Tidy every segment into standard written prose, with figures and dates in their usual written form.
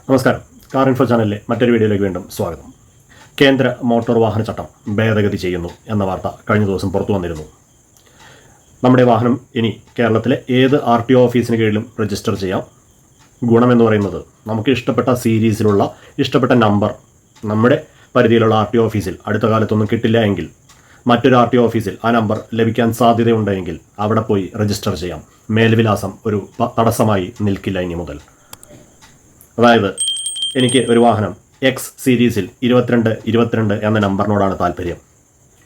നമസ്കാരം. Car info ചാനലിലെ മറ്റൊരു വീഡിയോയിലേക്ക് വീണ്ടും സ്വാഗതം. കേന്ദ്ര മോട്ടോർ വാഹന ചട്ടം ഭേദഗതി ചെയ്യുന്നു എന്ന വാർത്ത കഴിഞ്ഞ ദിവസം പുറത്തു വന്നിരുന്നു. നമ്മുടെ വാഹനം ഇനി കേരളത്തിലെ ഏത് RTO ഓഫീസിന് കീഴിലും രജിസ്റ്റർ ചെയ്യാം. ഗുണമെന്ന് പറയുന്നത് നമുക്ക് ഇഷ്ടപ്പെട്ട സീരീസിലുള്ള ഇഷ്ടപ്പെട്ട നമ്പർ നമ്മുടെ പരിധിയിലുള്ള RTO ഓഫീസിൽ അടുത്ത കാലത്തൊന്നും കിട്ടില്ല എങ്കിൽ മറ്റൊരു RTO ഓഫീസിൽ ആ നമ്പർ ലഭിക്കാൻ സാധ്യതയുണ്ടെങ്കിൽ അവിടെ പോയി രജിസ്റ്റർ ചെയ്യാം. മേൽവിലാസം ഒരു തടസ്സമായി നിൽക്കില്ല ഇനി മുതൽ. അതായത് എനിക്ക് ഒരു വാഹനം X സീരീസിൽ 22 എന്ന നമ്പറിനോടാണ് താല്പര്യം.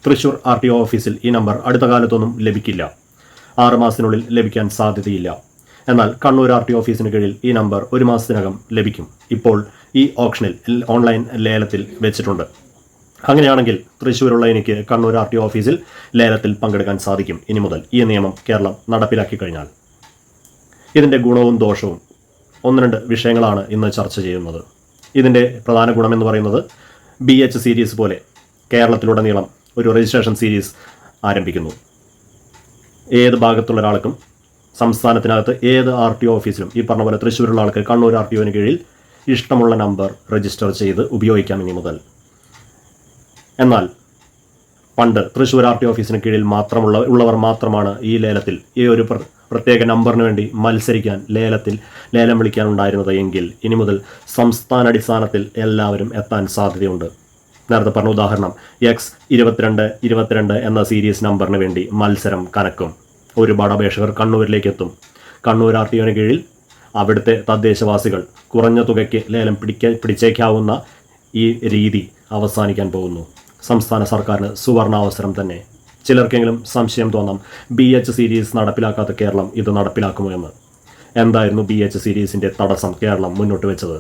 തൃശ്ശൂർ RTO ഓഫീസിൽ ഈ നമ്പർ അടുത്ത കാലത്തൊന്നും ലഭിക്കില്ല, 6 മാസത്തിനുള്ളിൽ ലഭിക്കാൻ സാധ്യതയില്ല. എന്നാൽ കണ്ണൂർ RTO ഓഫീസിന് കീഴിൽ ഈ നമ്പർ 1 മാസത്തിനകം ലഭിക്കും. ഇപ്പോൾ ഈ ഓപ്ഷനിൽ ഓൺലൈൻ ലേലത്തിൽ വെച്ചിട്ടുണ്ട്. അങ്ങനെയാണെങ്കിൽ തൃശ്ശൂരുള്ള എനിക്ക് കണ്ണൂർ RTO ഓഫീസിൽ ലേലത്തിൽ പങ്കെടുക്കാൻ സാധിക്കും ഇനി മുതൽ. ഈ നിയമം കേരളം നടപ്പിലാക്കി കഴിഞ്ഞാൽ ഇതിൻ്റെ ഗുണവും ദോഷവും 1-2 വിഷയങ്ങളാണ് ഇന്ന് ചർച്ച ചെയ്യുന്നത്. ഇതിൻ്റെ പ്രധാന ഗുണമെന്ന് പറയുന്നത് BH സീരീസ് പോലെ കേരളത്തിലുടനീളം ഒരു രജിസ്ട്രേഷൻ സീരീസ് ആരംഭിക്കുന്നു. ഏത് ഭാഗത്തുള്ള ഒരാൾക്കും സംസ്ഥാനത്തിനകത്ത് ഏത് RTO ഓഫീസിലും ഈ പറഞ്ഞ പോലെ തൃശ്ശൂരുള്ള ആൾക്ക് കണ്ണൂർ RTOന് കീഴിൽ ഇഷ്ടമുള്ള നമ്പർ രജിസ്റ്റർ ചെയ്ത് ഉപയോഗിക്കാം ഇനി മുതൽ. എന്നാൽ പണ്ട് തൃശ്ശൂർ RTO ഓഫീസിന് കീഴിൽ ഉള്ളവർ മാത്രമാണ് ഈ ലേലത്തിൽ ഈ ഒരു പ്രത്യേക നമ്പറിന് വേണ്ടി മത്സരിക്കാൻ ലേലം വിളിക്കാനുണ്ടായിരുന്നത് എങ്കിൽ ഇനി മുതൽ സംസ്ഥാനാടിസ്ഥാനത്തിൽ എല്ലാവരും എത്താൻ സാധ്യതയുണ്ട്. നേരത്തെ പറഞ്ഞ ഉദാഹരണം X22 എന്ന സീരീസ് നമ്പറിന് വേണ്ടി മത്സരം കനക്കും. ഒരുപാട് അപേക്ഷകർ കണ്ണൂരിലേക്ക് എത്തും. കണ്ണൂർ RTOന് കീഴിൽ അവിടുത്തെ തദ്ദേശവാസികൾ കുറഞ്ഞ തുകയ്ക്ക് ലേലം പിടിച്ചേക്കാവുന്ന ഈ രീതി അവസാനിക്കാൻ പോകുന്നു. സംസ്ഥാന സർക്കാരിന് സുവർണാവസരം തന്നെ. ചിലർക്കെങ്കിലും സംശയം തോന്നാം, BH സീരീസ് നടപ്പിലാക്കാത്ത കേരളം ഇത് നടപ്പിലാക്കുമോ എന്ന്. എന്തായിരുന്നു BH സീരീസിൻ്റെ തടസ്സം കേരളം മുന്നോട്ട് വെച്ചത്?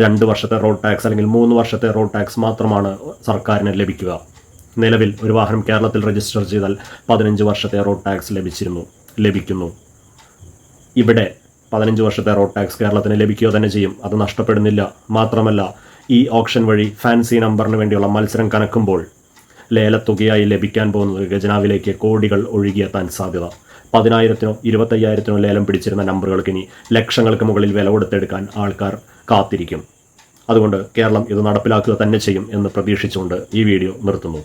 2 വർഷത്തെ റോഡ് ടാക്സ് അല്ലെങ്കിൽ 3 വർഷത്തെ റോഡ് ടാക്സ് മാത്രമാണ് സർക്കാരിന് ലഭിക്കുക. നിലവിൽ ഒരു വാഹനം കേരളത്തിൽ രജിസ്റ്റർ ചെയ്താൽ 15 വർഷത്തെ റോഡ് ടാക്സ് ലഭിക്കുന്നു. ഇവിടെ 15 വർഷത്തെ റോഡ് ടാക്സ് കേരളത്തിന് ലഭിക്കുക തന്നെ ചെയ്യും. അത് നഷ്ടപ്പെടുന്നില്ല. മാത്രമല്ല, ഈ ഓപ്ഷൻ വഴി ഫാൻസി നമ്പറിന് വേണ്ടിയുള്ള മത്സരം കനക്കുമ്പോൾ ലേലത്തുകയായി ലഭിക്കാൻ പോകുന്നത് ഖജനാവിലേക്ക് കോടികൾ ഒഴുകിയെത്താൻ സാധ്യത. 10,000-നോ 25,000-നോ ലേലം പിടിച്ചിരുന്ന നമ്പറുകൾക്ക് ഇനി ലക്ഷങ്ങൾക്ക് മുകളിൽ വില കൊടുത്തെടുക്കാൻ ആൾക്കാർ കാത്തിരിക്കും. അതുകൊണ്ട് കേരളം ഇത് നടപ്പിലാക്കുക തന്നെ ചെയ്യും എന്ന് പ്രതീക്ഷിച്ചുകൊണ്ട് ഈ വീഡിയോ നിർത്തുന്നു.